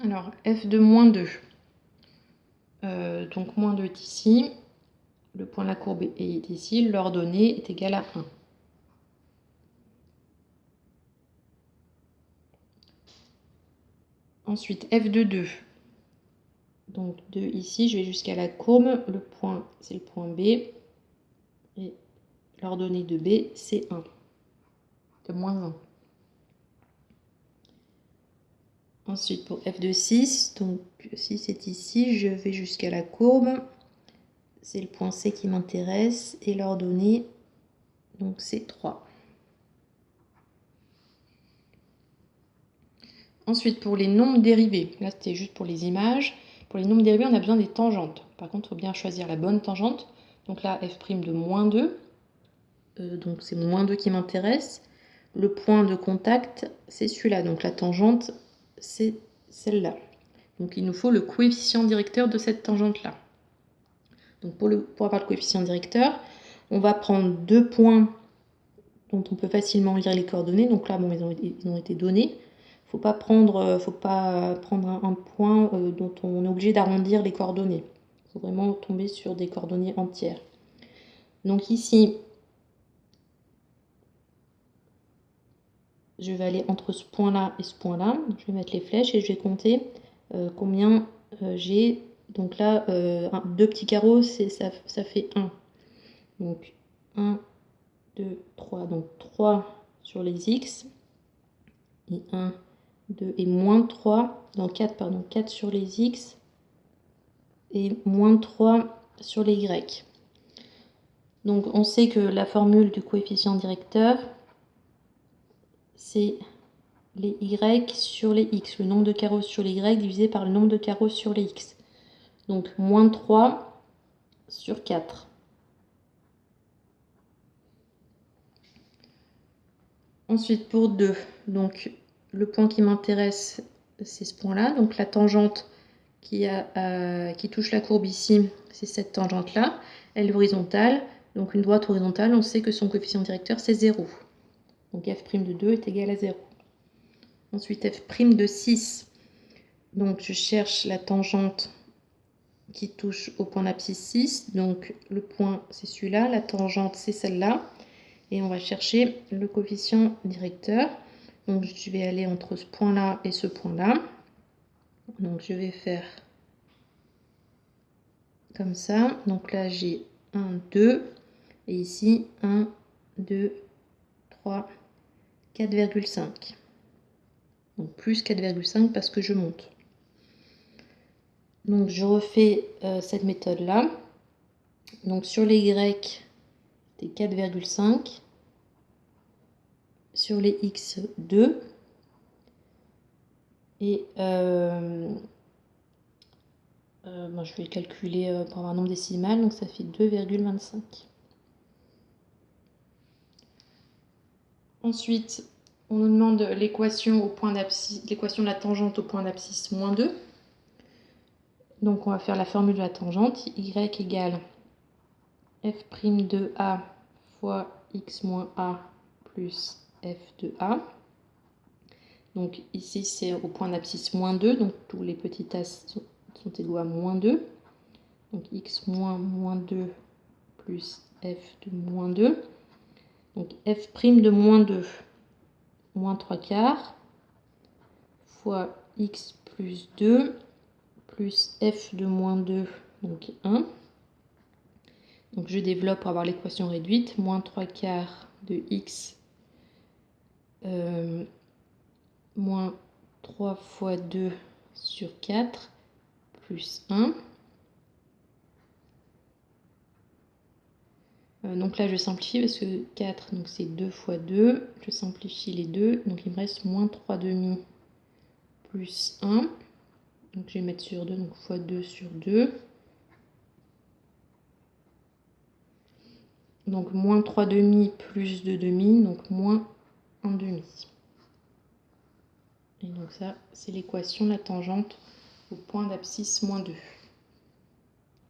Alors, f de moins 2. Donc, moins 2 est ici. Le point de la courbe est ici. L'ordonnée est égale à 1. Ensuite, f de 2. Donc, 2 ici, je vais jusqu'à la courbe. Le point, c'est le point B. Et l'ordonnée de B, c'est 1. De moins 1. Ensuite, pour f de 6, donc 6 est ici, je vais jusqu'à la courbe. C'est le point C qui m'intéresse. Et l'ordonnée, donc c'est 3. Ensuite, pour les nombres dérivés, là c'était juste pour les images. Pour les nombres dérivés, on a besoin des tangentes. Par contre, il faut bien choisir la bonne tangente. Donc là, f' de moins 2. Donc c'est moins 2 qui m'intéresse. Le point de contact, c'est celui-là. Donc la tangente, c'est celle-là. Donc il nous faut le coefficient directeur de cette tangente-là. Donc pour avoir le coefficient directeur, on va prendre 2 points dont on peut facilement lire les coordonnées. Donc là, bon, ils ont été donnés. Faut pas prendre un point dont on est obligé d'arrondir les coordonnées. Il faut vraiment tomber sur des coordonnées entières. Donc ici, je vais aller entre ce point-là et ce point-là. Je vais mettre les flèches et je vais compter combien j'ai. Donc là, 2 petits carreaux, ça fait 1. Donc 1, 2, 3. Donc 3 sur les X. Et 1, 2 et moins 3. Non, 4, pardon. 4 sur les X. Et moins 3 sur les Y. Donc on sait que la formule du coefficient directeur, c'est les Y sur les X, le nombre de carreaux sur les Y divisé par le nombre de carreaux sur les X. Donc moins 3 sur 4. Ensuite pour 2, donc le point qui m'intéresse, c'est ce point-là. Donc la tangente qui touche la courbe ici, c'est cette tangente-là. Elle est horizontale, donc une droite horizontale, on sait que son coefficient directeur, c'est 0. Donc f' de 2 est égal à 0. Ensuite, f' de 6. Donc, je cherche la tangente qui touche au point d'abscisse 6. Donc, le point, c'est celui-là. La tangente, c'est celle-là. Et on va chercher le coefficient directeur. Donc, je vais aller entre ce point-là et ce point-là. Donc, je vais faire comme ça. Donc là, j'ai 1, 2. Et ici, 1, 2, 3, 4,5. Donc, plus 4,5 parce que je monte. Donc je refais cette méthode-là. Donc sur les Y, c'était 4,5. Sur les X, 2. Et moi, je vais le calculer pour avoir un nombre décimal. Donc ça fait 2,25. Ensuite, on nous demande l'équation de la tangente au point d'abscisse moins 2. Donc on va faire la formule de la tangente. Y égale f' de A fois x moins A plus f de A. Donc ici c'est au point d'abscisse moins 2, donc tous les petits a sont égaux à moins 2. Donc x moins moins 2 plus f de moins 2. Donc f' de moins 2, moins 3 quarts, fois x plus 2, plus f de moins 2, donc 1. Donc je développe pour avoir l'équation réduite, moins 3 quarts de x, moins 3 fois 2 sur 4, plus 1. Donc là, je simplifie parce que 4, donc c'est 2 fois 2. Je simplifie les deux, donc il me reste moins 3 demi plus 1. Donc je vais mettre sur 2, donc fois 2 sur 2. Donc moins 3 demi plus 2 demi, donc moins 1 demi. Et donc ça, c'est l'équation de la tangente au point d'abscisse moins 2.